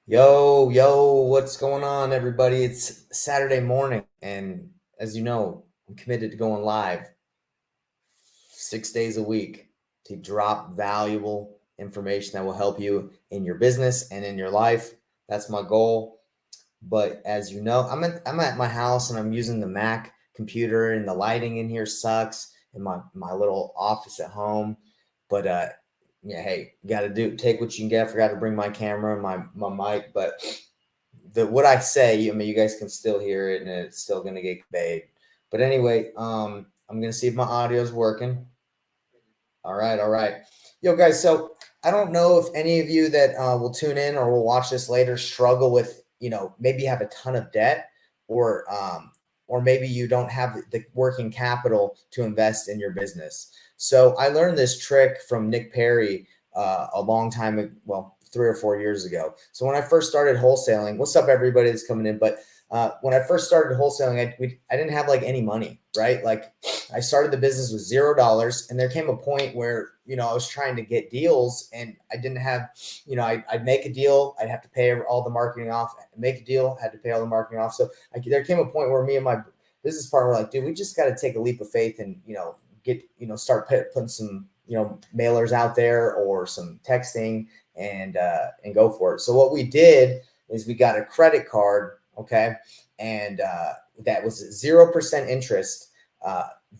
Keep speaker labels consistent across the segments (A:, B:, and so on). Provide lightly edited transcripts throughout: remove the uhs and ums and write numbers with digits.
A: Yo, what's going on, everybody? It's Saturday morning, and as you know, I'm committed to going live 6 days a week to drop valuable information that will help you in your business and in your life. That's my goal. But as you know, I'm at my house and I'm using the Mac computer, and the lighting in here sucks in my little office at home. But yeah, hey, you got to take what you can get. I forgot to bring my camera and my mic, but the what I say, I mean, you guys can still hear it, and it's still gonna get conveyed. But anyway, I'm gonna see if my audio is working. All right. Yo, guys, so I don't know if any of you that will tune in or will watch this later struggle with, maybe have a ton of debt, or maybe you don't have the working capital to invest in your business. So I learned this trick from Nick Perry a long time, well, 3 or 4 years ago. So when I first started wholesaling, what's up, everybody that's coming in? But when I first started wholesaling, I didn't have like any money, right? Like I started the business with $0, and there came a point where I was trying to get deals, and I didn't have, I'd make a deal, I'd have to pay all the marketing off. Make a deal, had to pay all the marketing off. So there came a point where me and my business partner were like, dude, we just got to take a leap of faith and get start putting some mailers out there or some texting and go for it. So what we did is we got a credit card, okay, and that was 0% interest.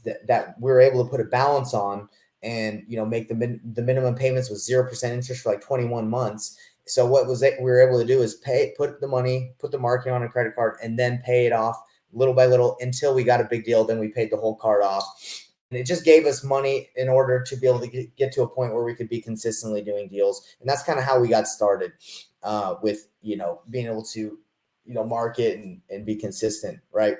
A: That we were able to put a balance on, and make the minimum payments with 0% interest for like 21 months. So what was it we were able to do is put the marketing on a credit card, and then pay it off little by little until we got a big deal. Then we paid the whole card off, and it just gave us money in order to be able to get to a point where we could be consistently doing deals. And that's kind of how we got started with being able to market and be consistent, right?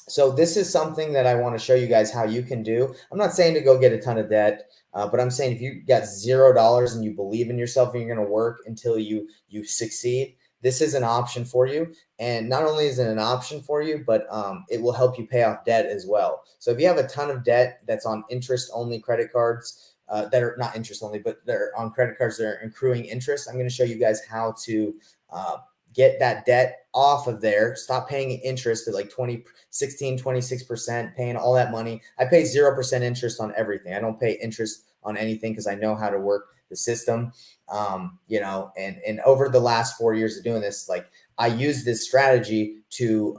A: So this is something that I want to show you guys how you can do. I'm not saying to go get a ton of debt, but I'm saying if you got $0 and you believe in yourself and you're going to work until you succeed, this is an option for you. And not only is it an option for you, but it will help you pay off debt as well. So if you have a ton of debt that's on interest only credit cards, that are not interest only, but they're on credit cards that are accruing interest, I'm going to show you guys how to uh, get that debt off of there. Stop paying interest at like 26%, paying all that money. I pay 0% interest on everything. I don't pay interest on anything because I know how to work the system. And over the last 4 years of doing this, like I use this strategy to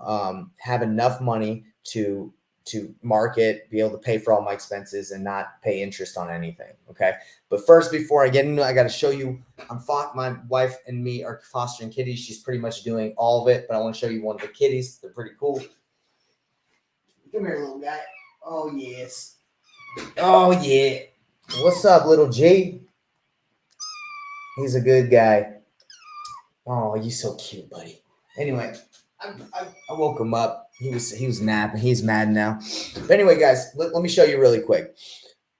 A: have enough money to market, be able to pay for all my expenses and not pay interest on anything. Okay. But first, before I get into it, I got to show you, my wife and me are fostering kitties. She's pretty much doing all of it, but I want to show you one of the kitties. They're pretty cool. Come here, little guy. Oh, yes. Oh, yeah. What's up, little G? He's a good guy. Oh, you're so cute, buddy. Anyway, I woke him up. He was napping. He's mad now. But anyway, guys, let me show you really quick.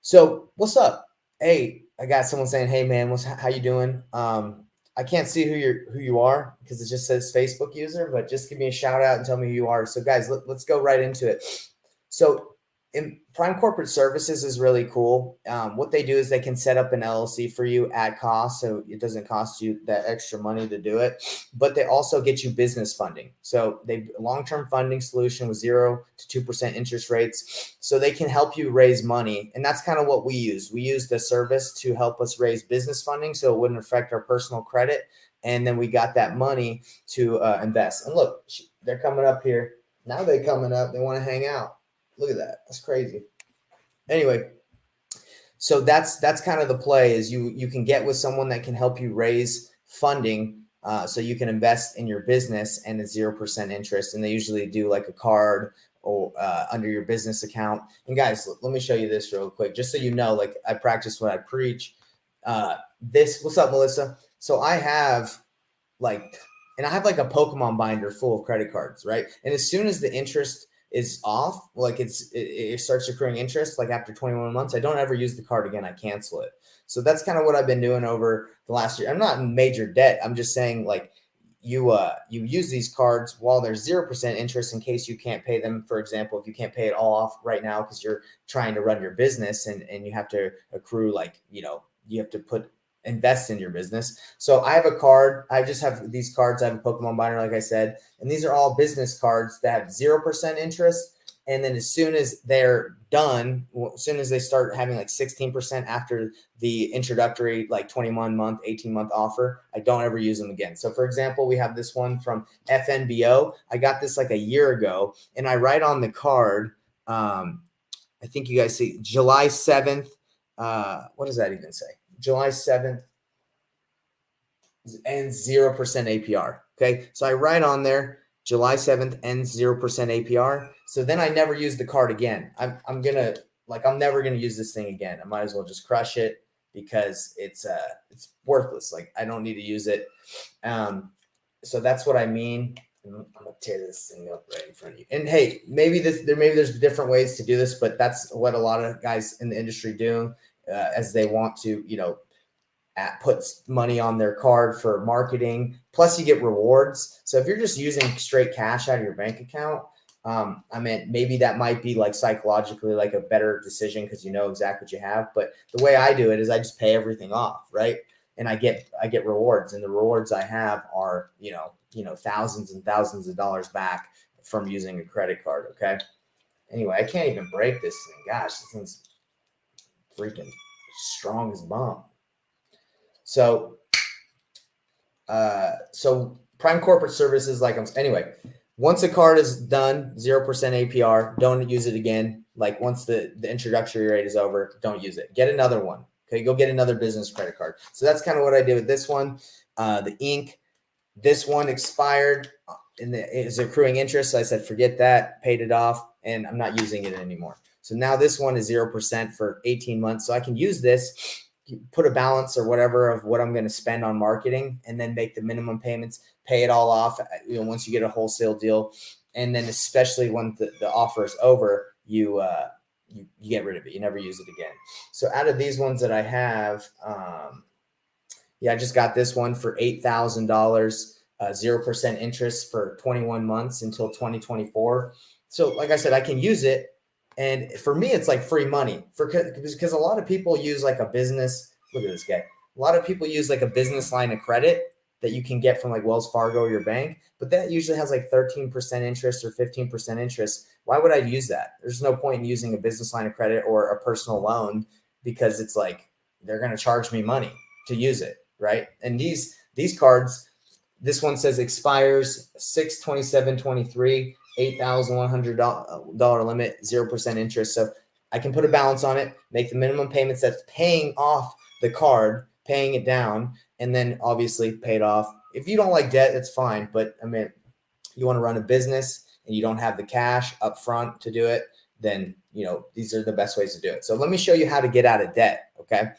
A: So, what's up? Hey, I got someone saying, "Hey, man, how you doing?" I can't see who you are because it just says Facebook user, but just give me a shout out and tell me who you are. So, guys, let's go right into it. So, in Prime Corporate Services is really cool. What they do is they can set up an LLC for you at cost, so it doesn't cost you that extra money to do it. But they also get you business funding. So they long-term funding solution with 0 to 2% interest rates, so they can help you raise money. And that's kind of what we use. We use the service to help us raise business funding, so it wouldn't affect our personal credit. And then we got that money to invest. And look, they're coming up here now. They're coming up. They want to hang out. Look at that. That's crazy. Anyway, so that's kind of the play is you can get with someone that can help you raise funding so you can invest in your business, and it's 0% interest. And they usually do like a card or under your business account. And guys, let me show you this real quick, just so you know, like I practice what I preach. What's up, Melissa? So I have like, and I have like a Pokemon binder full of credit cards, right? And as soon as the interest is off, like it starts accruing interest, like after 21 months, I don't ever use the card again. I cancel it. So that's kind of what I've been doing over the last year. I'm not in major debt. I'm just saying, like, you use these cards while there's 0% interest in case you can't pay them. For example, if you can't pay it all off right now because you're trying to run your business and you have to accrue, like, you have to put invest in your business. So I have a card. I just have these cards. I have a Pokemon binder, like I said, and these are all business cards that have 0% interest. And then as soon as they're done, as soon as they start having like 16% after the introductory, like 21-month, 18-month offer, I don't ever use them again. So for example, we have this one from FNBO. I got this like a year ago, and I write on the card, I think you guys see July 7th. What does that even say? July 7th and 0% APR. Okay. So I write on there, July 7th ends 0% APR. So then I never use the card again. I'm never gonna use this thing again. I might as well just crush it because it's worthless. Like I don't need to use it. So that's what I mean. I'm gonna tear this thing up right in front of you. And hey, maybe there's different ways to do this, but that's what a lot of guys in the industry do as they want to, puts money on their card for marketing. Plus you get rewards. So if you're just using straight cash out of your bank account, maybe that might be like psychologically like a better decision because you know exactly what you have. But the way I do it is I just pay everything off, right? And I get rewards, and the rewards I have are, thousands and thousands of dollars back from using a credit card. Okay. Anyway, I can't even break this thing. Gosh, this thing's freaking strong as bomb. So Prime Corporate Services, anyway, once a card is done, 0% APR, don't use it again. Like once the introductory rate is over, don't use it. Get another one. Okay, go get another business credit card. So that's kind of what I did with this one. The ink, this one expired and it is accruing interest. So I said, forget that, paid it off, and I'm not using it anymore. So now this one is 0% for 18 months. So I can use this, put a balance or whatever of what I'm going to spend on marketing, and then make the minimum payments, pay it all off, once you get a wholesale deal. And then especially when the offer is over, you get rid of it. You never use it again. So out of these ones that I have, I just got this one for $8,000, 0% interest for 21 months until 2024. So like I said, I can use it. And for me, it's like free money because a lot of people use like a business. Look at this guy. A lot of people use like a business line of credit that you can get from like Wells Fargo or your bank, but that usually has like 13% interest or 15% interest. Why would I use that? There's no point in using a business line of credit or a personal loan because it's like they're going to charge me money to use it, right? And these cards, this one says expires 6/27/23. $8,100 limit, 0% interest. So I can put a balance on it, make the minimum payments that's paying off the card, paying it down, and then obviously pay it off. If you don't like debt, that's fine. But you want to run a business and you don't have the cash up front to do it, then, these are the best ways to do it. So let me show you how to get out of debt. Okay.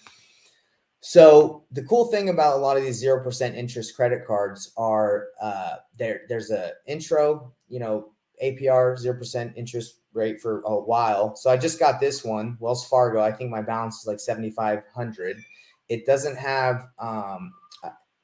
A: So the cool thing about a lot of these 0% interest credit cards are there's a intro, APR 0% interest rate for a while. So I just got this one, Wells Fargo. I think my balance is like 7,500. It doesn't have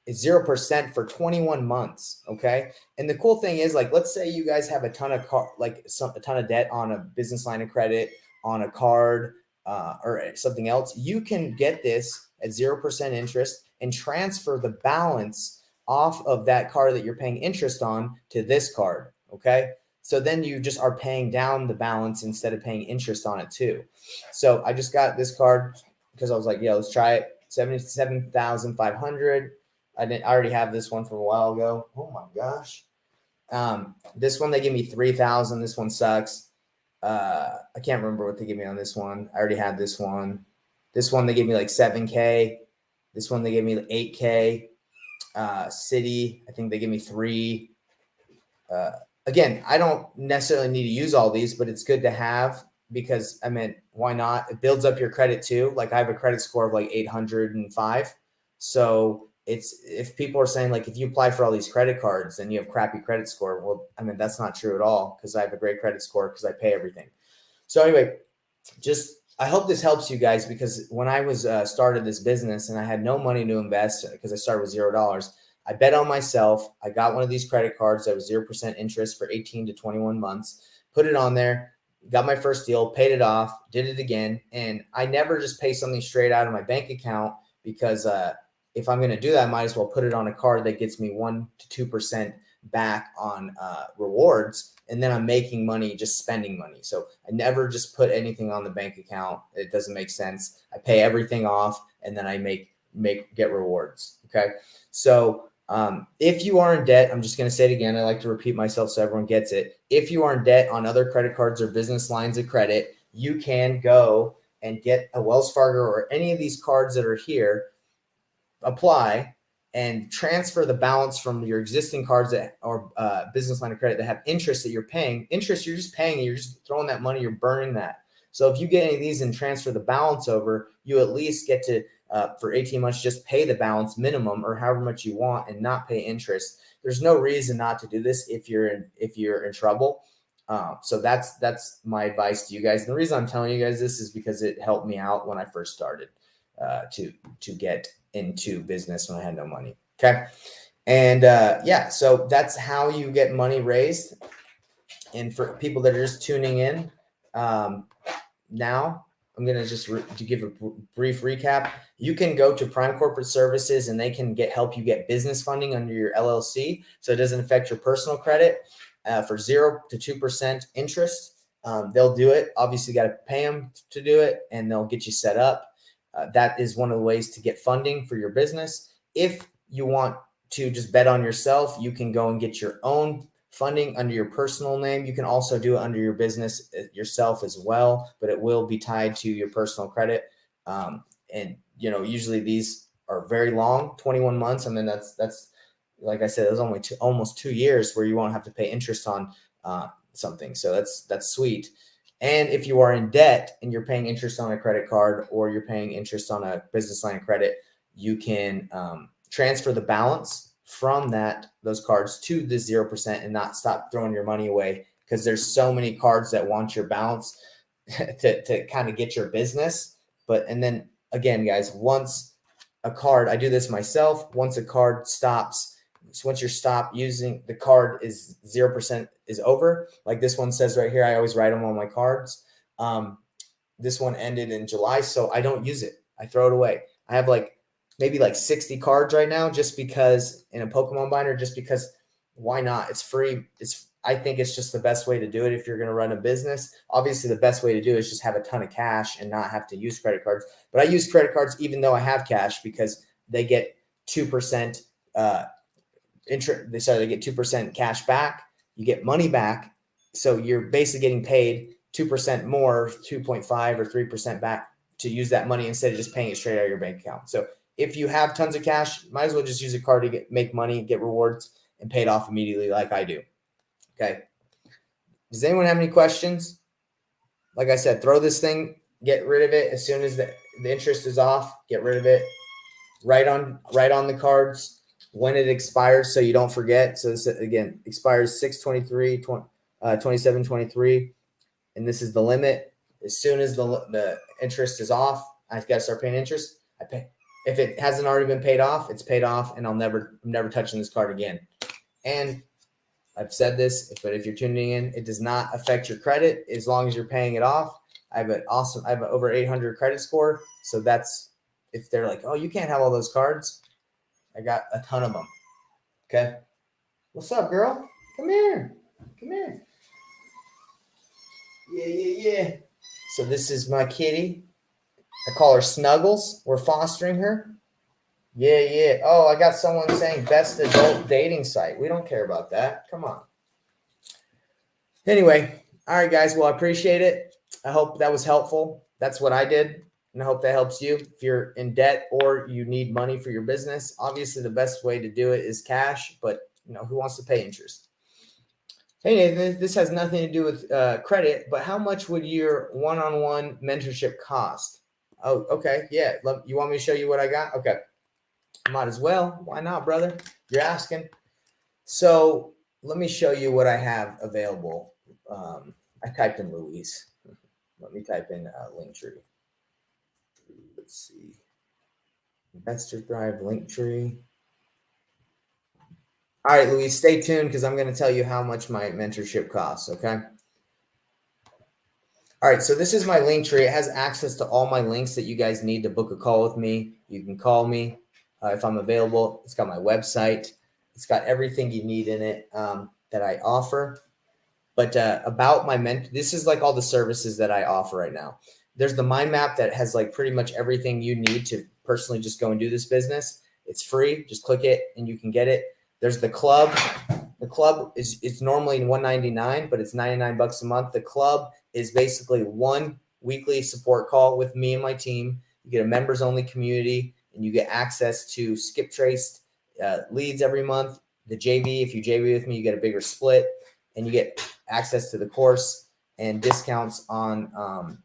A: it's 0% for 21 months. Okay. And the cool thing is, like, let's say you guys have a ton of a ton of debt on a business line of credit, on a card, or something else. You can get this at 0% interest and transfer the balance off of that card that you're paying interest on to this card. Okay. So then you just are paying down the balance instead of paying interest on it too. So I just got this card because I was like, let's try it. 77,500. I already have this one from a while ago. Oh my gosh. This one, they give me 3,000. This one sucks. I can't remember what they give me on this one. I already had this one. This one, they gave me like 7K. This one, they gave me like 8K. City, I think they give me 3. Again, I don't necessarily need to use all these, but it's good to have because, why not? It builds up your credit too. Like I have a credit score of like 805. So if people are saying like, if you apply for all these credit cards and you have crappy credit score, well, that's not true at all because I have a great credit score because I pay everything. So anyway, I hope this helps you guys because when I was started this business and I had no money to invest because I started with $0, I bet on myself. I got one of these credit cards that was 0% interest for 18 to 21 months, put it on there, got my first deal, paid it off, did it again. And I never just pay something straight out of my bank account because if I'm going to do that, I might as well put it on a card that gets me 1 to 2% back on rewards. And then I'm making money, just spending money. So I never just put anything on the bank account. It doesn't make sense. I pay everything off and then I get rewards. Okay. So if you are in debt, I'm just going to say it again. I like to repeat myself so everyone gets it. If you are in debt on other credit cards or business lines of credit, you can go and get a Wells Fargo or any of these cards that are here, apply and transfer the balance from your existing cards that or business line of credit that have interest that you're paying. Interest, you're just paying, you're just throwing that money, you're burning that. So if you get any of these and transfer the balance over, you at least get to, for 18 months, just pay the balance minimum or however much you want and not pay interest. There's no reason not to do this if you're in trouble. So that's my advice to you guys. And the reason I'm telling you guys this is because it helped me out when I first started to get into business when I had no money. Okay. And so that's how you get money raised. And for people that are just tuning in, now I'm going to just to give a brief recap. You can go to Prime Corporate Services and they can help you get business funding under your LLC. So it doesn't affect your personal credit for 0 to 2% interest. They'll do it. Obviously, you got to pay them to do it and they'll get you set up. That is one of the ways to get funding for your business. If you want to just bet on yourself, you can go and get your own funding under your personal name. You can also do it under your business yourself as well, but it will be tied to your personal credit. And usually these are very long, 21 months. I mean, that's like I said, it was only almost 2 years where you won't have to pay interest on something. So that's sweet. And if you are in debt and you're paying interest on a credit card or you're paying interest on a business line of credit, you can transfer the balance from those cards to the 0% and not stop throwing your money away, because there's so many cards that want your balance to kind of get your business. And then again, guys, once a card, I do this myself, once a card stops, so once you stop using the card is 0% is over. Like this one says right here, I always write them on my cards. This one ended in July, so I don't use it. I throw it away. I have maybe 60 cards right now, just because in a Pokemon binder, just because why not? It's free. I think it's just the best way to do it if you're going to run a business. Obviously, the best way to do it is just have a ton of cash and not have to use credit cards. But I use credit cards even though I have cash, because they get 2% interest. They get 2% cash back. You get money back. So you're basically getting paid 2% more, 2.5 or 3% back to use that money instead of just paying it straight out of your bank account. So if you have tons of cash, might as well just use a card to make money, get rewards, and pay it off immediately like I do. Okay. Does anyone have any questions? Like I said, throw this thing, get rid of it as soon as the interest is off. Get rid of it. Write on the cards when it expires so you don't forget. So this again expires 6/23/27/23, and this is the limit. As soon as the interest is off, I gotta start paying interest. I pay. If it hasn't already been paid off, it's paid off, and I'm never touching this card again. And I've said this, but if you're tuning in, it does not affect your credit as long as you're paying it off. I have an over 800 credit score. So that's, if they're like, oh, you can't have all those cards, I got a ton of them. Okay. What's up, girl? Come here. Yeah. So this is my kitty. I call her Snuggles. We're fostering her. Yeah. Oh, I got someone saying best adult dating site. We don't care about that. Come on. Anyway, all right, guys. Well, I appreciate it. I hope that was helpful. That's what I did, and I hope that helps you. If you're in debt or you need money for your business, obviously the best way to do it is cash, but who wants to pay interest? Hey, Nathan, this has nothing to do with credit, but how much would your one-on-one mentorship cost? Oh, okay. Yeah. You want me to show you what I got? Okay. Might as well. Why not, brother? You're asking. So let me show you what I have available. I typed in Louise. Let me type in Linktree. Let's see. Investor Thrive Linktree. All right, Louise, stay tuned because I'm going to tell you how much my mentorship costs, okay? All right, so this is my Linktree. It has access to all my links that you guys need to book a call with me. You can call me. if I'm available. It's got my website. It's got everything you need in it that I offer. But about my this is like all the services that I offer right now. There's the mind map that has like pretty much everything you need to personally just go and do this business. It's free. Just click it and you can get it. There's the club. The club it's normally $199, but it's $99 a month. The club is basically one weekly support call with me and my team. You get a members only community and you get access to skip traced leads every month. The JV, if you JV with me, you get a bigger split and you get access to the course and discounts on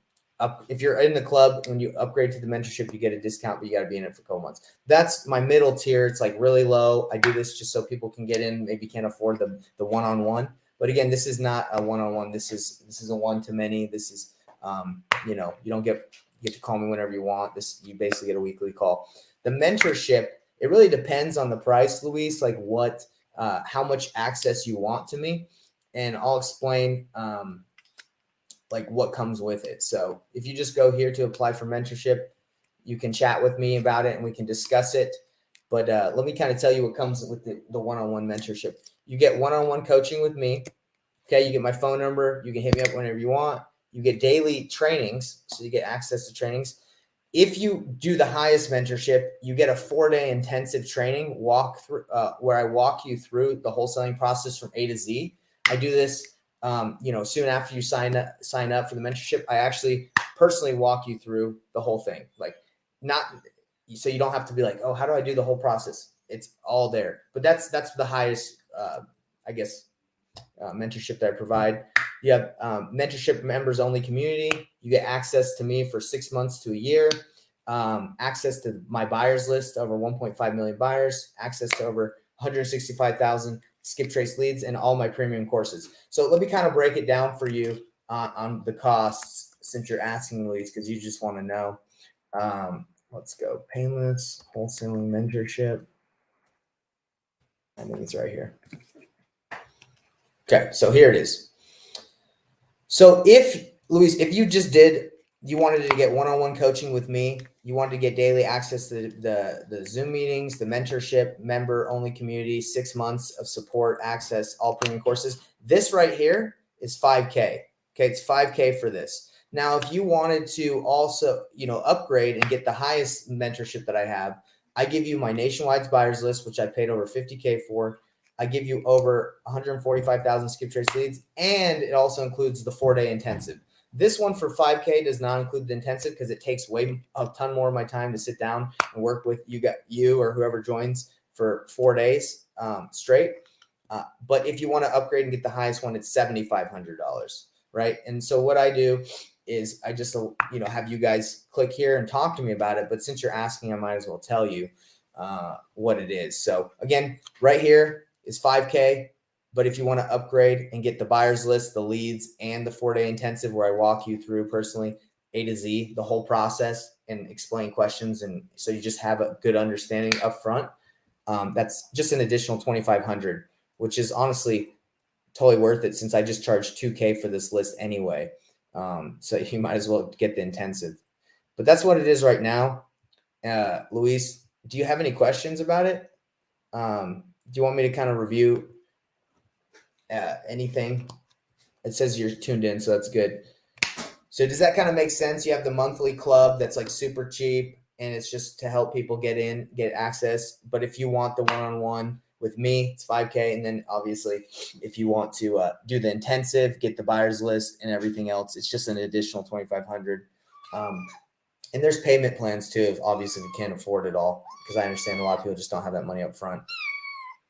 A: if you're in the club, when you upgrade to the mentorship, you get a discount, but you got to be in it for a couple months. That's my middle tier. It's like really low. I do this just so people can get in, maybe can't afford the one-on-one. But again, this is not a one-on-one. This is a one-to-many. This is, you don't get to call me whenever you want. You basically get a weekly call. The mentorship, it really depends on the price, Luis, like how much access you want to me. And I'll explain like what comes with it. So if you just go here to apply for mentorship, you can chat with me about it and we can discuss it. But let me kind of tell you what comes with the one-on-one mentorship. You get one-on-one coaching with me. Okay, you get my phone number. You can hit me up whenever you want. You get daily trainings, so you get access to trainings. If you do the highest mentorship, you get a 4-day intensive training walkthrough where I walk you through the wholesaling process from A to Z. I do this, soon after you sign up for the mentorship. I actually personally walk you through the whole thing, like not so you don't have to be like, oh, how do I do the whole process? It's all there. But that's the highest, mentorship that I provide. You have mentorship members only community. You get access to me for 6 months to a year, access to my buyers list, over 1.5 million buyers, access to over 165,000 skip trace leads, and all my premium courses. So let me kind of break it down for you on the costs, since you're asking, Luis, because you just want to know. Let's go. Painless wholesaling mentorship. I think it's right here. Okay, so here it is. So Luis, if you wanted to get one-on-one coaching with me, you wanted to get daily access to the Zoom meetings, the mentorship, member-only community, 6 months of support, access, all premium courses, this right here is $5K. Okay, it's $5K for this. Now, if you wanted to also, upgrade and get the highest mentorship that I have, I give you my nationwide buyers list, which I paid over $50K for. I give you over 145,000 skip trace leads, and it also includes the 4-day intensive. This one for $5K does not include the intensive because it takes a ton more of my time to sit down and work with you or whoever joins for 4 days straight. But if you want to upgrade and get the highest one, it's $7,500, right? And so what I do is I just have you guys click here and talk to me about it. But since you're asking, I might as well tell you what it is. So again, right here is $5K. But if you want to upgrade and get the buyers list, the leads, and the 4-day intensive where I walk you through personally A to Z, the whole process, and explain questions, and so you just have a good understanding up front, that's just an additional $2,500, which is honestly totally worth it since I just charged $2K for this list anyway. So you might as well get the intensive. But that's what it is right now. Luis, do you have any questions about it? Do you want me to kind of review anything? It says you're tuned in, so that's good. So does that kind of make sense? You have the monthly club that's like super cheap, and it's just to help people get access. But if you want the one-on-one with me, it's $5K. And then obviously if you want to do the intensive, get the buyers list and everything else, it's just an additional $2,500. And there's payment plans too, obviously if you can't afford it all, because I understand a lot of people just don't have that money up front.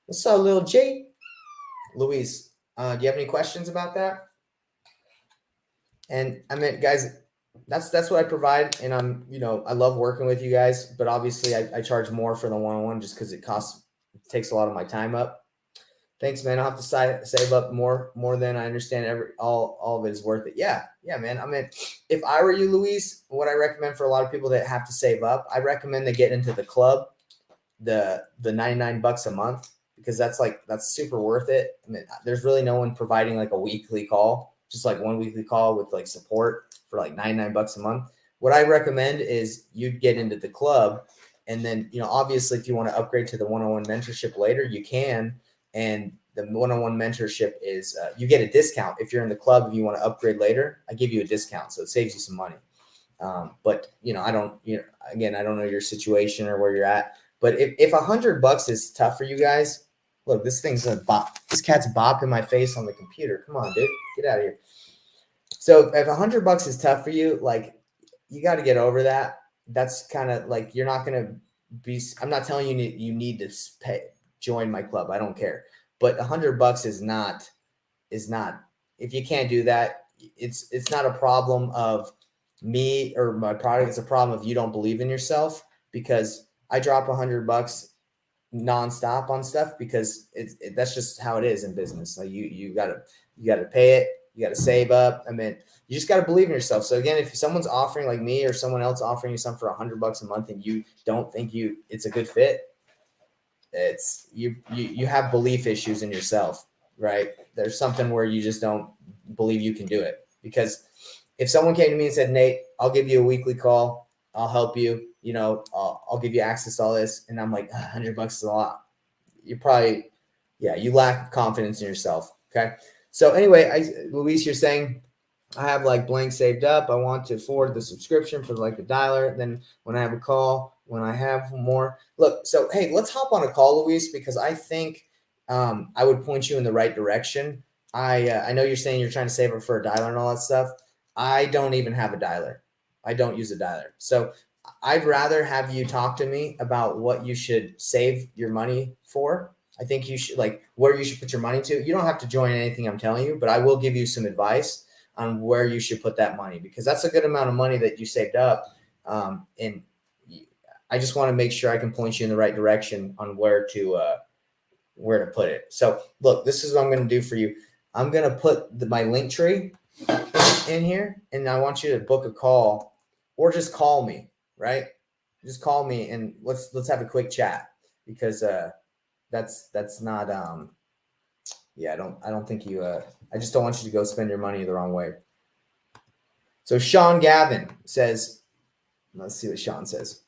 A: What's up, little J? Luis, do you have any questions about that? And I mean, guys, that's what I provide. And I love working with you guys, but obviously I charge more for the one-on-one just because it takes a lot of my time up. Thanks, man. I'll have to save up more than I understand. All of it is worth it. Yeah, man. I mean, if I were you, Luis, what I recommend for a lot of people that have to save up, I recommend they get into the club, the $99 a month, because that's super worth it. I mean, there's really no one providing like a weekly call, just like one weekly call with like support for like $99 a month. What I recommend is you get into the club. And then, obviously if you want to upgrade to the one-on-one mentorship later, you can. And the one-on-one mentorship is you get a discount. If you're in the club, if you want to upgrade later, I give you a discount. So it saves you some money. But I don't, again, I don't know your situation or where you're at, but if $100 is tough for you guys, look, this thing's a bop. This cat's bopping my face on the computer. Come on, dude, get out of here. So if $100 is tough for you, like, you got to get over that. That's kind of like, you're not going to be, I'm not telling you need to join my club. I don't care. But $100 is not, if you can't do that, it's not a problem of me or my product. It's a problem if you don't believe in yourself, because I drop $100 nonstop on stuff because that's just how it is in business. Like you gotta pay it. You gotta save up. I mean, you just gotta believe in yourself. So again, if someone's offering, like me or someone else offering you something for $100 a month and you don't think it's a good fit, it's you have belief issues in yourself, right? There's something where you just don't believe you can do it. Because if someone came to me and said, Nate, I'll give you a weekly call, I'll help you, I'll give you access to all this, and I'm like, $100 is a lot, you're probably, you lack confidence in yourself. Okay. So anyway, Luis, you're saying I have like blank saved up. I want to forward the subscription for like the dialer. Then when I have a call, when I have more, look, so, hey, let's hop on a call, Luis, because I think I would point you in the right direction. I know you're saying you're trying to save up for a dialer and all that stuff. I don't even have a dialer. I don't use a dialer. So I'd rather have you talk to me about what you should save your money for. I think you should, like, where you should put your money to. You don't have to join anything I'm telling you, but I will give you some advice on where you should put that money, because that's a good amount of money that you saved up. And I just want to make sure I can point you in the right direction on where to put it. So look, this is what I'm going to do for you. I'm going to put my link tree in here, and I want you to book a call, or just call me, right? Just call me and let's have a quick chat, because that's not I don't think you I just don't want you to go spend your money the wrong way. So Sean Gavin says, let's see what Sean says.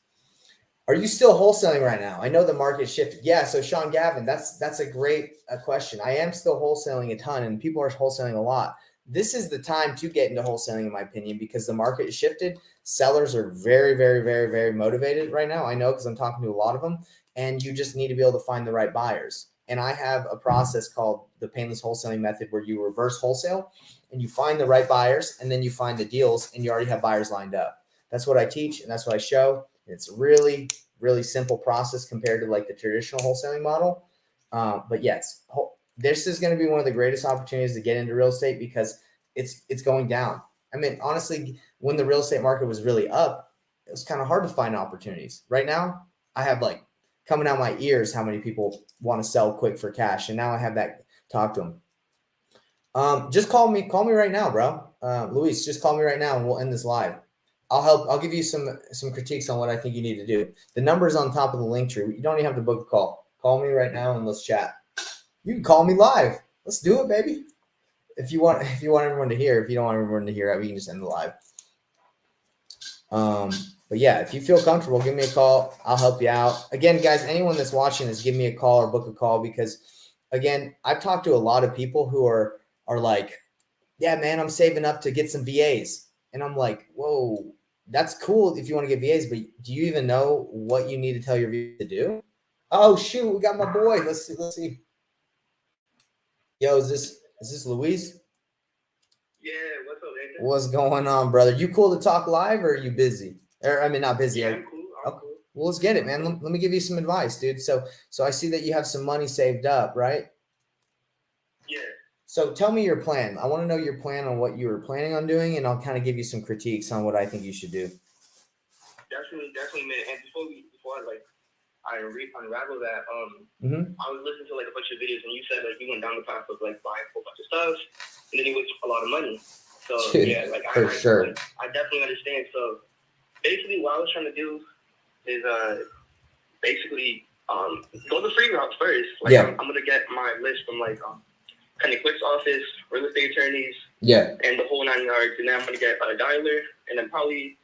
A: Are you still wholesaling right now? I know the market shifted. Yeah. So Sean Gavin, that's a great question. I am still wholesaling a ton, and people are wholesaling a lot. This is the time to get into wholesaling, in my opinion, because the market has shifted. Sellers are very, very, very, very motivated right now. I know, because I'm talking to a lot of them, and you just need to be able to find the right buyers. And I have a process called the painless wholesaling method, where you reverse wholesale and you find the right buyers, and then you find the deals, and you already have buyers lined up. That's what I teach, and that's what I show. It's really, really simple process compared to like the traditional wholesaling model. But yes, this is going to be one of the greatest opportunities to get into real estate, because it's going down. I mean, honestly, when the real estate market was really up, it was kind of hard to find opportunities. Right now, I have like coming out my ears how many people want to sell quick for cash, and now I have that talk to them. Just call me right now, bro. Luis, just call me right now, and we'll end this live. I'll give you some critiques on what I think you need to do. The number is on top of the link tree. You don't even have to book a call. Call me right now and let's chat. You can call me live. Let's do it, baby. If you want everyone to hear. If you don't want everyone to hear, we can just end the live. But yeah, if you feel comfortable, give me a call. I'll help you out. Again, guys, anyone that's watching this, give me a call or book a call, because again, I've talked to a lot of people who are like, yeah, man, I'm saving up to get some VAs. And I'm like, whoa, that's cool if you want to get VAs, but do you even know what you need to tell your VA to do? Oh shoot, we got my boy. Let's see. Yo, is this Luis?
B: Yeah, what's up, Nathan?
A: What's going on, brother? You cool to talk live, or are you busy? Or I mean, not busy.
B: Yeah, I'm cool.
A: Okay. Well, let's get it, man. Let me give you some advice, dude. So I see that you have some money saved up, right?
B: Yeah.
A: So tell me your plan. I want to know your plan on what you were planning on doing, and I'll kind of give you some critiques on what I think you should do.
B: Definitely, man. And before I unravel that,
A: Mm-hmm.
B: I was listening to like a bunch of videos, and you said like you went down the path of like buying a whole bunch of stuff, and then you wasted a lot of money. So
A: Dude,
B: yeah, like
A: sure.
B: I definitely understand. So basically, what I was trying to do is basically go the free route first. Like
A: Yeah.
B: I'm gonna get my list from like Penny Quick's office, real estate attorneys,
A: Yeah.
B: and the whole 9 yards. And then I'm gonna get a dialer, and then probably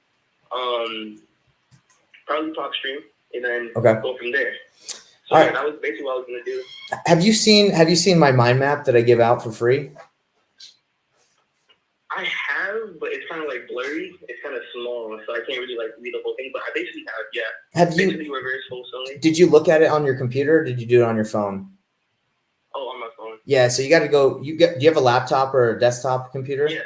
B: TalkStream. and then
A: Okay.
B: go from there. So
A: All
B: yeah,
A: right.
B: that was basically what I was gonna do.
A: Have you seen my mind map that I give out for free?
B: I have, but it's kind of like blurry. It's kind of small, so I can't really like read the whole thing. But I basically have, yeah.
A: Have you?
B: Basically reverse wholesaling.
A: Did you look at it on your computer? Or did you do it on your phone?
B: Oh, on my phone.
A: Yeah. So you got to go. Do you have a laptop or a desktop computer?
B: Yeah.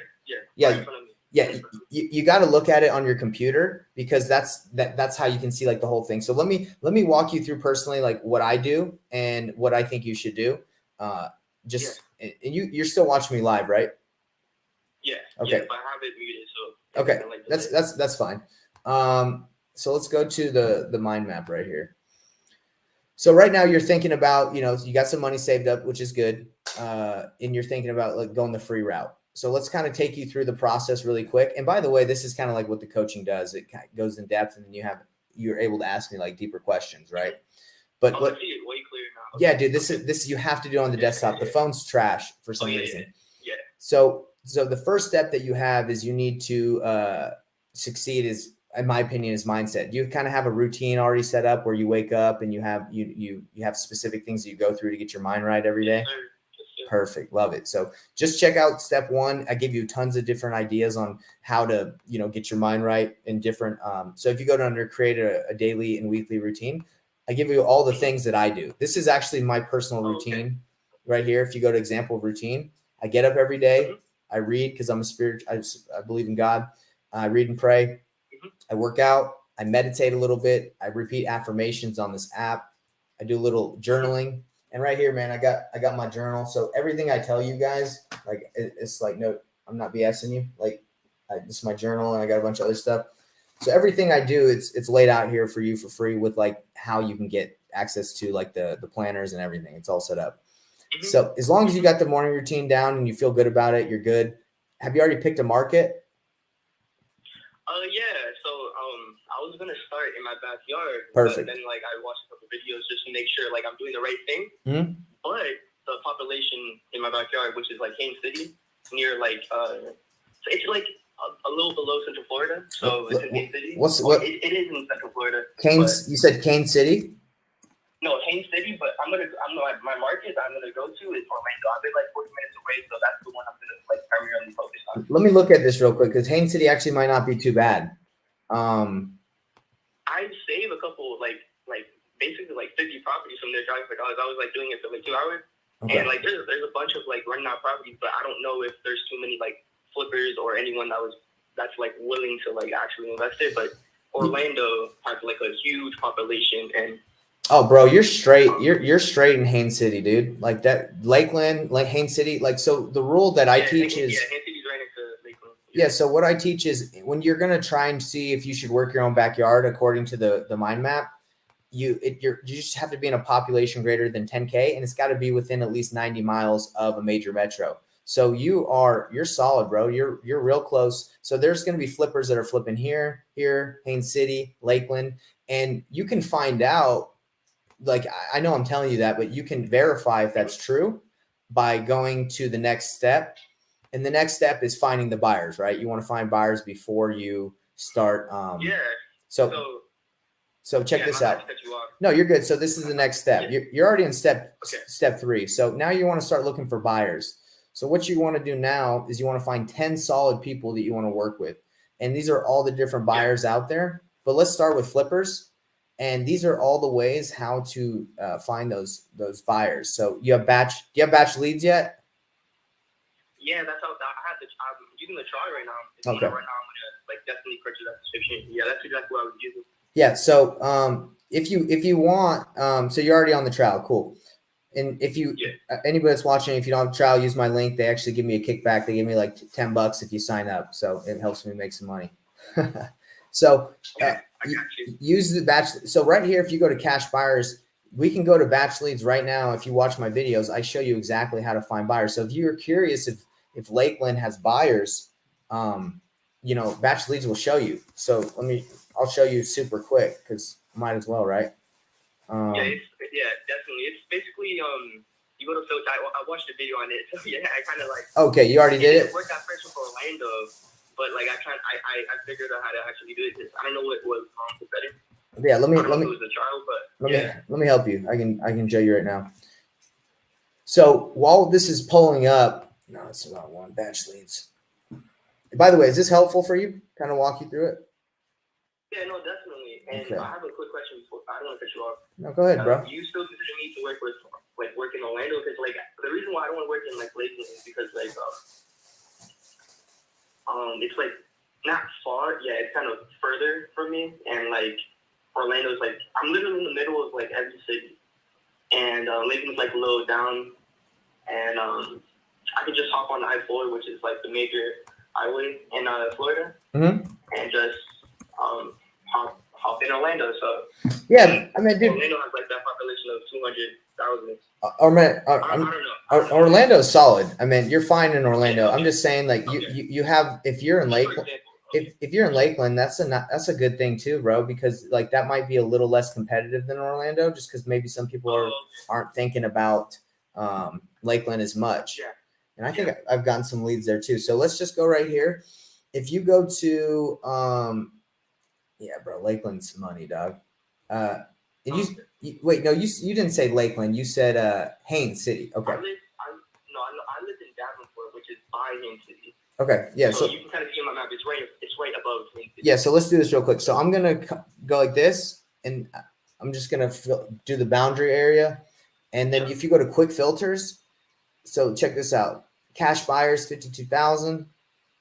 B: Right in front of me.
A: Yeah, you got to look at it on your computer because that's how you can see like the whole thing. So let me walk you through personally like what I do and what I think you should do. And you're still watching me live, right?
B: Yeah.
A: Okay.
B: Yeah, but I have it muted, so
A: okay,
B: like
A: that's fine. So let's go to the mind map right here. So right now you're thinking about, you got some money saved up, which is good, and you're thinking about like going the free route. So let's kind of take you through the process really quick. And by the way, this is kind of like what the coaching does. It kind of goes in depth, and then you're able to ask me like deeper questions, right? But
B: I see it way clearer now.
A: Yeah, dude, this you have to do on the desktop. The phone's trash for some reason.
B: Yeah.
A: So the first step that you have is you need to succeed is, in my opinion, is mindset. You kind of have a routine already set up where you wake up and you have specific things that you go through to get your mind right every day.
B: Yes, sir.
A: Perfect. Love it. So just check out step 1. I give you tons of different ideas on how to, get your mind right in different. So if you go to under create a daily and weekly routine, I give you all the things that I do. This is actually my personal routine right here. If you go to example of routine, I get up every day. I read because I'm a spirit. I believe in God. I read and pray. I work out. I meditate a little bit. I repeat affirmations on this app. I do a little journaling. And right here, man, I got my journal. So everything I tell you guys, like it's like, no, I'm not BSing you. Like this is my journal, and I got a bunch of other stuff. So everything I do, it's laid out here for you for free with like how you can get access to like the planners and everything. It's all set up. So as long as you got the morning routine down and you feel good about it, you're good. Have you already picked a market?
B: Yeah. So I was gonna start in my backyard.
A: Perfect.
B: But then like I watched a couple videos just to make sure like I'm doing the right thing.
A: Mm-hmm.
B: But the population in my backyard, which is like Haines City, near like so it's like a little below Central Florida. So it's in Haines City. It is in Central Florida.
A: You said Haines City?
B: No, Haines City, but my market I'm gonna go to is Orlando. I've been like 40 minutes away, so that's the one I'm gonna like primarily focus on.
A: Let me look at this real quick because Haines City actually might not be too bad.
B: I'd save a couple like basically like 50 properties from there driving for dollars. I was like doing it for like 2 hours, and like there's a bunch of like running out properties, but I don't know if there's too many like flippers or anyone that's like willing to like actually invest it. But Orlando has like a huge population and.
A: Oh, bro, you're straight. You're straight in Haines City, dude. Like that, Lakeland, like Haines City. Like so, the rule that I teach is
B: Haines City's right next to Lakeland.
A: Yeah. So what I teach is when you're gonna try and see if you should work your own backyard according to the mind map, you just have to be in a population greater than 10K, and it's got to be within at least 90 miles of a major metro. So you're solid, bro. You're real close. So there's gonna be flippers that are flipping here, Haines City, Lakeland, and you can find out. Like, I know I'm telling you that, but you can verify if that's true by going to the next step. And the next step is finding the buyers, right? You want to find buyers before you start. So check this out. No, you're good. So this is the next step. You're already in step 3. So now you want to start looking for buyers. So what you want to do now is you want to find 10 solid people that you want to work with. And these are all the different buyers out there. But let's start with flippers. And these are all the ways how to find those buyers. So do you have batch leads yet?
B: Yeah, that's how I'm using the try right now.
A: Okay.
B: Right now, I'm gonna like definitely purchase that subscription. Yeah, that's exactly what I was using.
A: Yeah. So if you want, so you're already on the trial, cool. And if you anybody that's watching, if you don't have a trial, use my link. They actually give me a kickback. They give me like $10 if you sign up. So it helps me make some money. So use the batch. So right here, if you go to cash buyers, we can go to batch leads right now. If you watch my videos, I show you exactly how to find buyers. So if you're curious if Lakeland has buyers, batch leads will show you. So I'll show you super quick because might as well, right?
B: Yeah, definitely. It's basically you go to filter. I watched a video on it. So yeah, I kind of like.
A: Okay, you already did it.
B: It worked out first for Orlando. But like I figured out how to actually do it. I don't know what was wrong with the setting.
A: Yeah, let
B: I
A: me
B: don't know
A: let
B: if
A: me
B: it was a trial, but
A: let me help you. I can show you right now. So while this is pulling up, no, it's about one batch leads. By the way, is this helpful for you? Kind of walk you through it.
B: yeah, no, definitely. And
A: Okay.
B: I have a quick question before I don't want to cut you off.
A: No, go ahead, bro.
B: Do you still consider me to work with work in Orlando? Because like the reason why I don't want to work in like Lakeland is because like it's like not far. Yeah, it's kind of further from me, and like Orlando's like I'm literally in the middle of like every city, and Lakeland's like a little down, and I could just hop on the I-4, which is like the major highway in Florida, and just hop in Orlando. So
A: yeah, I mean, dude,
B: Orlando has like that population of 200,000. I don't know.
A: Orlando's solid. I mean, you're fine in Orlando.
B: Yeah, okay.
A: I'm just saying, like you have if you're in Lakeland, if you're in Lakeland, that's a good thing too, bro. Because like that might be a little less competitive than Orlando, just because maybe some people aren't thinking about Lakeland as much.
B: Yeah.
A: And I think I've gotten some leads there too. So let's just go right here. If you go to yeah, bro, Lakeland's money, dog. And you wait, no, you didn't say Lakeland. You said Haines City. Okay.
B: I live in Davenport, which is by Haines City.
A: Okay. Yeah.
B: So you can kind of see on my map. It's right above Haines City.
A: Yeah. So let's do this real quick. So I'm gonna go like this, and I'm just gonna do the boundary area, and then if you go to quick filters, so check this out. Cash buyers 52,000.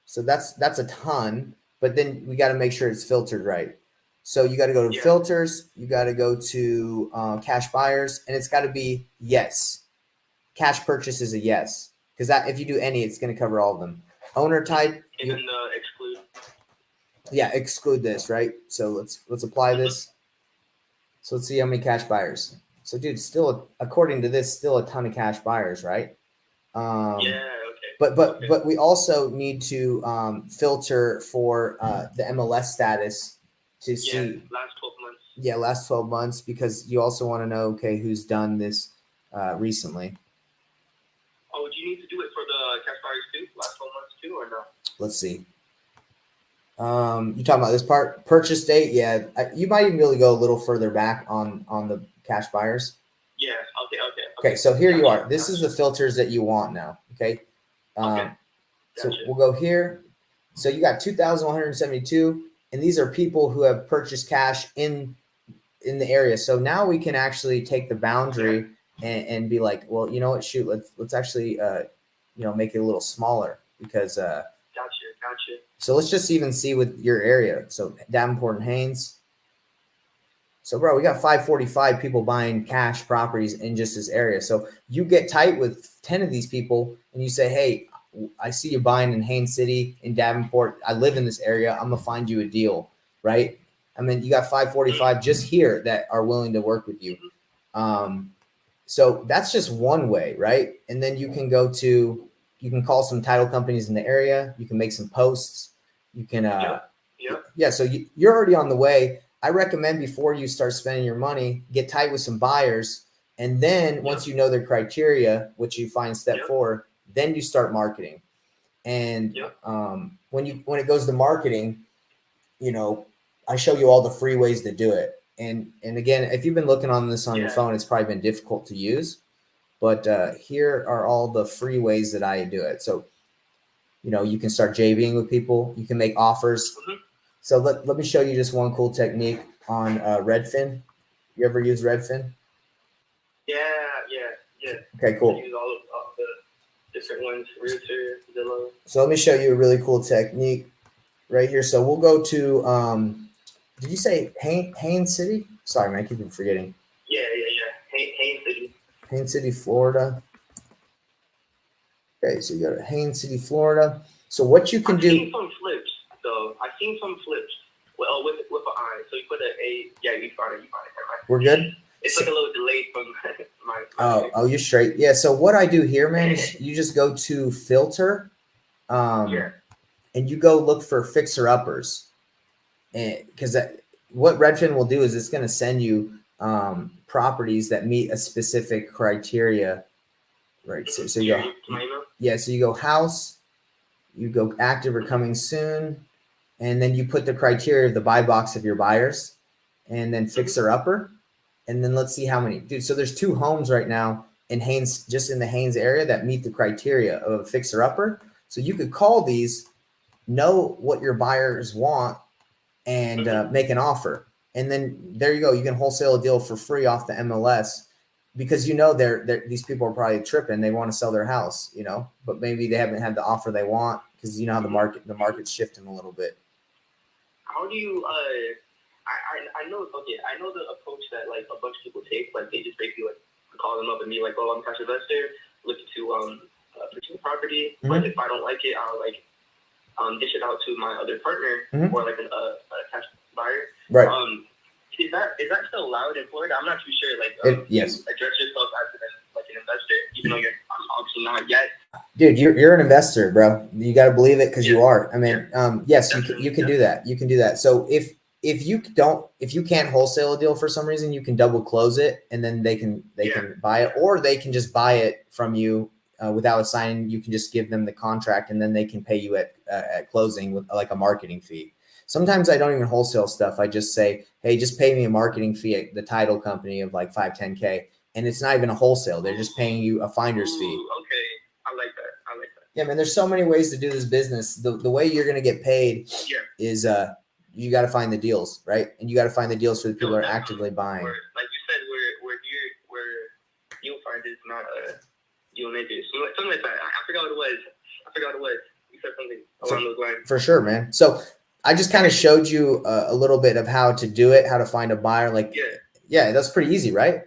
A: So that's a ton, but then we got to make sure it's filtered right. So you got to go to filters, you got to go to cash buyers, and it's got to be yes. Cash purchase is a yes, because that if you do any, it's going to cover all of them. Owner type,
B: and then exclude.
A: Yeah, exclude this, right? So let's apply this. So let's see how many cash buyers. So dude, still according to this, still a ton of cash buyers, right? But we also need to filter for the MLS status to see
B: last 12 months.
A: Yeah, last 12 months, because you also want to know, okay, who's done this recently.
B: Oh, do you need to do it for the cash buyers too? Last 12 months too, or no?
A: Let's see. You talking about this part? Purchase date? Yeah, you might even be able to go a little further back on the cash buyers.
B: Yeah.
A: Okay. So here you are. This is the filters that you want now. Okay. So we'll go here. So you got 2,172, and these are people who have purchased cash in the area. So now we can actually take the boundary and be like, well, you know what? Shoot, let's actually make it a little smaller, because
B: Gotcha.
A: So let's just even see with your area. So Davenport and Haines. So bro, we got 545 people buying cash properties in just this area. So you get tight with 10 of these people and you say, hey, I see you buying in Haines City, in Davenport. I live in this area. I'm going to find you a deal, right? I mean, you got 545 just here that are willing to work with you. So that's just one way, right? And then you can you can call some title companies in the area. You can make some posts. You can, so you're already on the way. I recommend before you start spending your money, get tight with some buyers. And then once you know their criteria, which you find step 4, then you start marketing. And when it goes to marketing, I show you all the free ways to do it. And again, if you've been looking on this on your phone, it's probably been difficult to use. But here are all the free ways that I do it. So, you can start JVing with people. You can make offers. So let me show you just one cool technique on Redfin. You ever use Redfin?
B: Yeah.
A: Okay, cool.
B: I use all of the different ones, Realtor, Zillow.
A: So let me show you a really cool technique right here. So we'll go to, did you say Haines City? Sorry, man, I keep forgetting.
B: Yeah. Haines City.
A: Haines City, Florida. Okay, so you go to Haines City, Florida. So what you can do.
B: I've seen some flips, though. Well, with an I. So you put you found it.
A: We're good?
B: It's like a little delayed from my
A: Oh, you're straight. Yeah, so what I do here, man, is you just go to filter. And you go look for fixer-uppers. And because what Redfin will do is it's going to send you properties that meet a specific criteria, right? So you go, so you go house, you go active or coming soon, and then you put the criteria of the buy box of your buyers, and then Fixer Upper. And then let's see how many, dude. So there's 2 homes right now in Haines, just in the Haines area, that meet the criteria of a Fixer Upper. So you could call these, know what your buyers want, and make an offer. And then there you go. You can wholesale a deal for free off the MLS, because they're these people are probably tripping. They want to sell their house, but maybe they haven't had the offer they want, because how the market's shifting a little bit.
B: How do you I know the approach that like a bunch of people take, like they just basically like call them up and be like, oh, I'm a cash investor looking to purchase a property, but if I don't like it, I'll like dish it out to my other partner or like a cash buyer.
A: Right.
B: Is that still allowed in Florida? I'm not too sure. Like,
A: yes.
B: You address yourself as like an investor, even though you're obviously not yet.
A: Dude, you're an investor, bro. You got to believe it, because you are. I mean, yes, you can do that. You can do that. So if you can't wholesale a deal for some reason, you can double close it, and then they can buy it, or they can just buy it from you without signing. You can just give them the contract, and then they can pay you at closing with like a marketing fee. Sometimes I don't even wholesale stuff. I just say, hey, just pay me a marketing fee at the title company of like $5-10K. And it's not even a wholesale. They're just paying you a finder's fee.
B: Okay. I like that.
A: Yeah, man, there's so many ways to do this business. The way you're going to get paid is you got to find the deals, right? And you got to find the deals for the people that are actively buying.
B: Like you said, we're here where deal finders, not deal makers. Something like that. I forgot what it was. You said something along those lines.
A: For sure, man. So I just kind of showed you a little bit of how to do it, how to find a buyer. Like, yeah, that's pretty easy, right?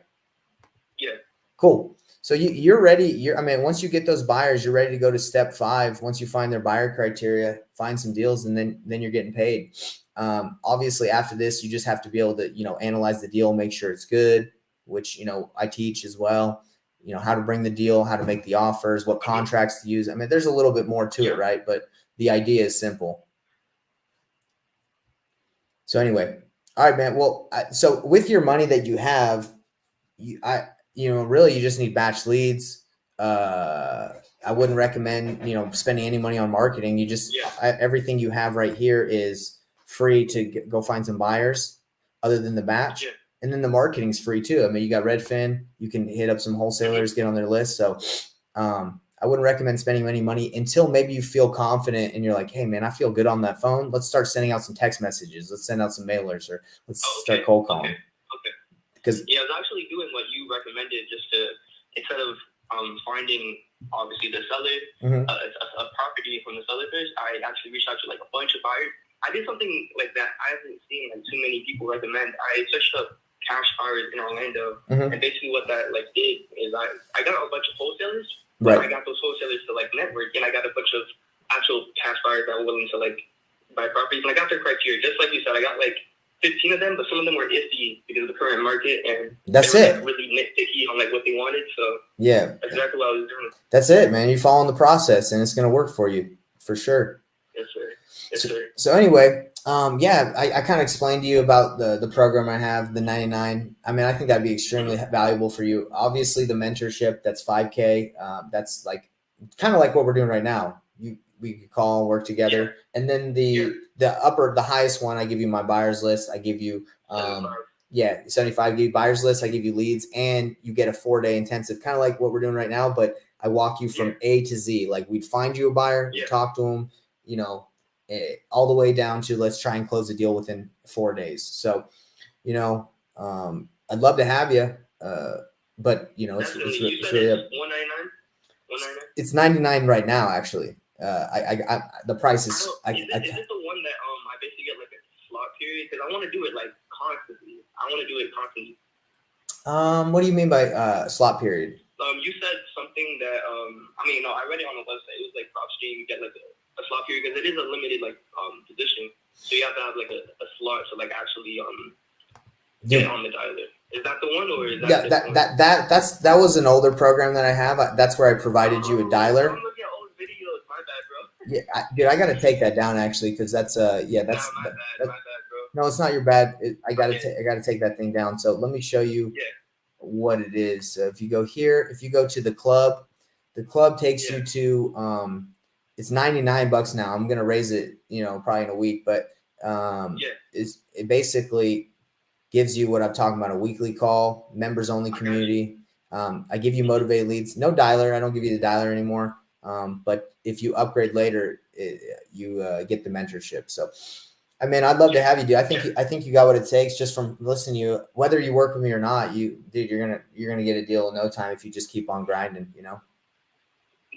B: Yeah.
A: Cool. So you're ready. Once you get those buyers, you're ready to go to step 5. Once you find their buyer criteria, find some deals, and then you're getting paid. Obviously after this, you just have to be able to, analyze the deal, make sure it's good, which, I teach as well, how to bring the deal, how to make the offers, what contracts to use. I mean, there's a little bit more to it, right? But the idea is simple. So anyway, all right, man. Well, so with your money that you have, really you just need batch leads. I wouldn't recommend, spending any money on marketing. You just, everything you have right here is free to go find some buyers other than the batch.
B: Yeah.
A: And then the marketing's free too. I mean, you got Redfin, you can hit up some wholesalers, get on their list. So, I wouldn't recommend spending any money until maybe you feel confident and you're like, hey man, I feel good on that phone. Let's start sending out some text messages. Let's send out some mailers, or let's start cold calling.
B: Okay.
A: Because
B: I was actually doing what you recommended, just to, instead of finding obviously the seller, a property from the seller first, I actually reached out to like a bunch of buyers. I did something like that I haven't seen like too many people recommend. I searched up cash buyers in Orlando, and basically what that like did is I got a bunch of wholesalers.
A: Right.
B: I got those wholesalers to like network, and I got a bunch of actual cash buyers that were willing to like buy properties. And I got their criteria, just like you said. I got like 15 of them, but some of them were iffy because of the current market, and
A: that's
B: they were,
A: it.
B: like, really nitpicky on like what they wanted. So
A: yeah,
B: that's exactly what I was doing.
A: That's it, man. You follow in the process, and it's going to work for you for sure.
B: Yes, sir. Yes, sir.
A: So anyway, I kind of explained to you about the program I have, the 99. I mean, I think that'd be extremely valuable for you. Obviously, the mentorship, that's $5K. That's like kind of like what we're doing right now. We could call and work together. And then the highest one, I give you my buyers list. I give you 75. I give you buyers list. I give you leads, and you get a 4-day intensive, kind of like what we're doing right now. But I walk you from A to Z. Like, we'd find you a buyer, talk to them, all the way down to let's try and close the deal within 4 days. So, I'd love to have you, but it's really up.
B: 199.
A: It's 99 right now, actually. The price is.
B: Is it the one that I basically get like a slot period? Because I want to do it like constantly.
A: What do you mean by slot period?
B: You said something that I read it on the website. It was like PropStream. You get like a slot period because it is a limited like position, so you have to have like a slot to like actually get on the dialer. Is that the one, or is that
A: that was an older program that I have. That's where I provided you a dialer.
B: I'm looking at old videos. My bad, bro.
A: Yeah, dude, I got to take that down actually, because that's
B: my bad, bro.
A: No, it's not your bad. I got to take that thing down. So let me show you what it is. So if you go here, if you go to the club takes you to it's $99 now. I'm gonna raise it, probably in a week, but it basically gives you what I'm talking about, a weekly call, members only community. I give you motivated leads, no dialer. I don't give you the dialer anymore. But if you upgrade later, you get the mentorship. So, I mean, I'd love to have you, dude. I think you got what it takes just from listening to you. Whether you work with me or not, dude, you're gonna get a deal in no time if you just keep on grinding. You know.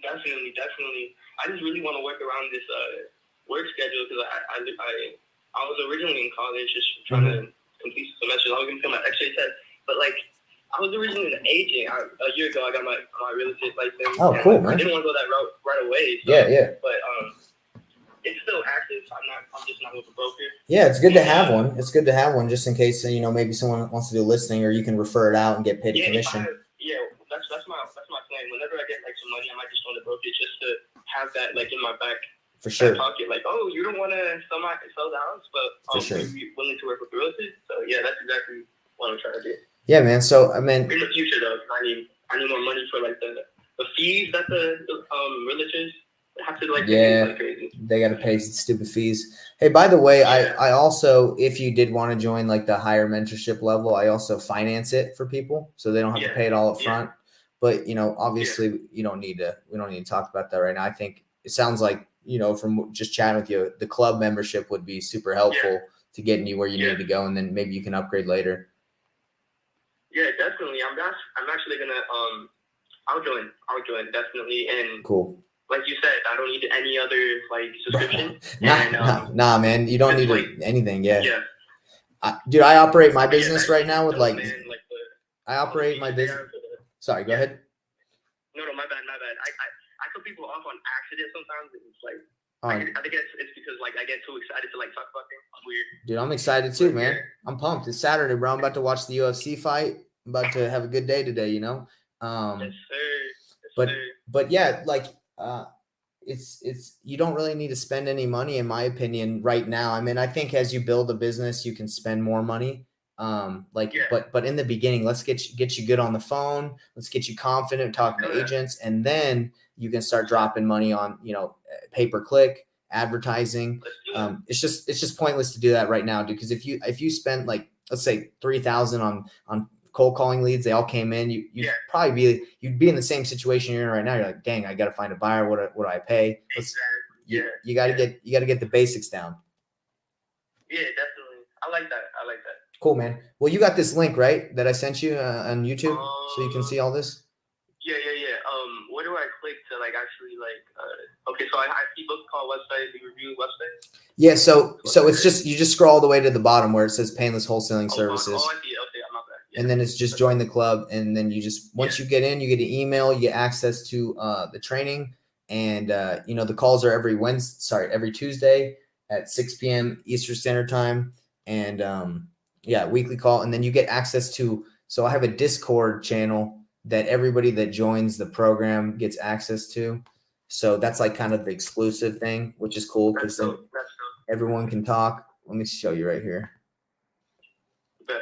B: Definitely. I just really want to work around this work schedule because I was originally in college just trying to complete some semesters. I was gonna become an X-ray tech, but like I was originally an agent. A year ago, I got my real estate license.
A: Oh, cool, man.
B: I didn't want to go that route right away. So,
A: yeah.
B: But it's still active. I'm just not with a broker.
A: Yeah, it's good to have one. It's good to have one just in case maybe someone wants to do listing, or you can refer it out and get paid a commission.
B: That's my plan. Whenever I get like some money, I might just go to brokerage just to have that like in my back.
A: For sure.
B: Pocket, like, oh, you don't want to sell the house, but you're willing to work with realtors. So yeah, that's exactly what I'm trying to do.
A: Yeah, man. So I mean,
B: in the future though, I need more money for like the fees that the realtors have to like pay like crazy.
A: They got to pay stupid fees. Hey, by the way, I also, if you did want to join like the higher mentorship level, I also finance it for people so they don't have to pay it all up front. But obviously we don't need to talk about that right now. I think it sounds like, from just chatting with you, the club membership would be super helpful to getting you where you need to go, and then maybe you can upgrade later.
B: Yeah, definitely. I'm actually gonna I'll join definitely. And
A: cool.
B: Like you said, I don't need any other like subscription.
A: Nah, man, you don't need anything. Yeah. Dude, I operate my business right now with I operate my business. Sorry, go ahead.
B: No, my bad. I cut people off on accident sometimes. It's like I think it's because like I get too excited to like talk about things. I'm weird.
A: Dude, I'm excited too, man. I'm pumped. It's Saturday, bro. I'm about to watch the UFC fight. I'm about to have a good day today,
B: Yes, sir.
A: But yeah, like it's you don't really need to spend any money, in my opinion, right now. I mean, I think as you build a business, you can spend more money. But in the beginning, let's get you good on the phone. Let's get you confident talking to agents, and then you can start dropping money on pay-per-click advertising. It's just pointless to do that right now, dude. Because if you spend like, let's say $3,000 on cold calling leads, they all came in, you'd be in the same situation you're in right now. You're like, dang, I got to find a buyer. What do I pay? You got to get the basics down.
B: Yeah, definitely. I like that.
A: Cool, man. Well, you got this link, right, that I sent you on YouTube, so you can see all this?
B: Yeah. Where do I click to like actually like? Okay, so I see book called website, the review website.
A: Yeah, so it's just you just scroll all the way to the bottom where it says Painless Wholesaling Services.
B: I see. Okay, I'm not bad. Yeah.
A: And then it's just join the club, and then you just once you get in, you get an email, you get access to the training, and the calls are every Tuesday at 6 p.m. Eastern Standard Time, and weekly call, and then you get access to. So I have a Discord channel that everybody that joins the program gets access to. So that's like kind of the exclusive thing, which is cool because then everyone can talk. Let me show you right here.
B: Bet.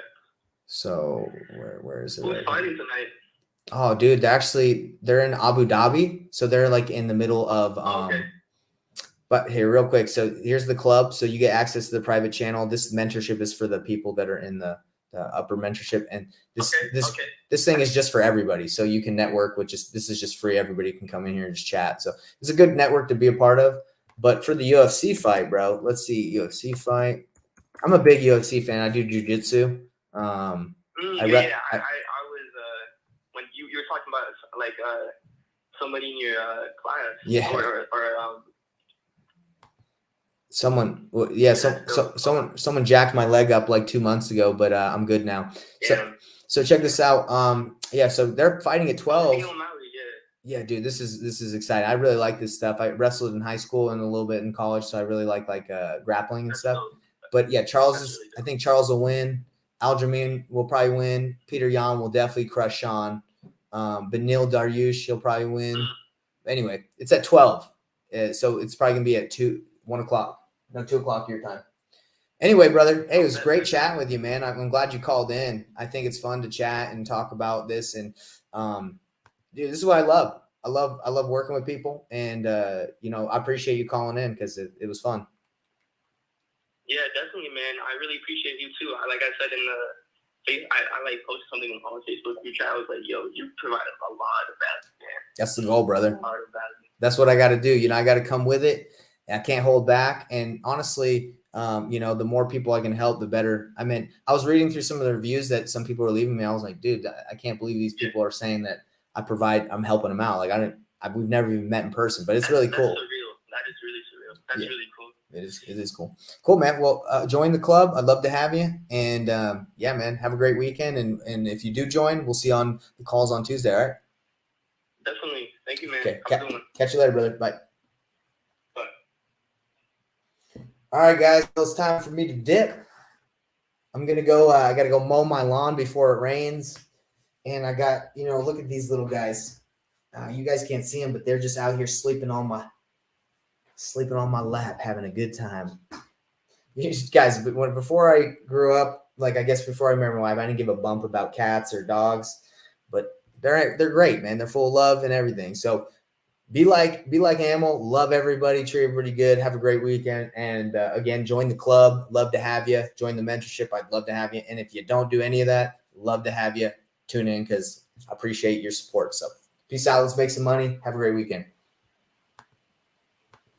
A: So where is it?
B: Who's fighting tonight?
A: Oh, dude, they're in Abu Dhabi, so they're like in the middle of
B: okay.
A: But here, real quick. So here's the club. So you get access to the private channel. This mentorship is for the people that are in the upper mentorship, and this thing is just for everybody. So you can network with this is just free. Everybody can come in here and just chat. So it's a good network to be a part of. But for the UFC fight, bro, let's see UFC fight. I'm a big UFC fan. I do jiu-jitsu.
B: I was when you were talking about like somebody in your class.
A: Yeah.
B: Or
A: someone someone jacked my leg up like 2 months ago, but I'm good now. So check this out. So they're fighting at 12. Yeah, dude, this is exciting. I really like this stuff. I wrestled in high school and a little bit in college, so I really like grappling and stuff. But yeah, I think Charles will win. Aljamain will probably win. Peter Yan will definitely crush Sean. Benil Dariush, he'll probably win. Anyway, it's at 12. So it's probably going to be at 1 o'clock. No, 2 o'clock your time. Anyway, brother, hey, it was great chatting with you, man. I'm glad you called in. I think it's fun to chat and talk about this. And, dude, this is what I love. I love working with people. And, I appreciate you calling in because it was fun.
B: Yeah, definitely, man. I really appreciate you too. Like I said in I like posted something on Facebook group chat. I was like, yo, you provided a lot of value, man.
A: That's the goal, brother.
B: A lot of value.
A: That's what I got to do. You know, I got to come with it. I can't hold back. And honestly, you know, the more people I can help, the better. I mean, I was reading through some of the reviews that some people were leaving me. I was like, dude, I can't believe these people are saying that I'm helping them out. Like we've never even met in person, but it's really cool.
B: That's surreal. That is really surreal. That's really cool.
A: It is cool. Cool, man. Well, join the club. I'd love to have you. And yeah, man, have a great weekend. And if you do join, we'll see you on the calls on Tuesday. All right.
B: Definitely. Thank you, man.
A: Okay.
B: Have a good one.
A: Catch you later, brother. Bye.
B: Bye.
A: All right, guys. So it's time for me to dip. I'm going to go. I got to go mow my lawn before it rains. And I got, you know, look at these little guys. You guys can't see them, but they're just out here sleeping on my lap, having a good time. Guys, before I grew up, like I guess before I remember my life, I didn't give a bump about cats or dogs, but they're great, man. They're full of love and everything. So be like Hamill, love everybody, treat everybody good, have a great weekend. And again, join the club. Love to have you. Join the mentorship. I'd love to have you. And if you don't do any of that, love to have you tune in because I appreciate your support. So peace out. Let's make some money. Have a great weekend.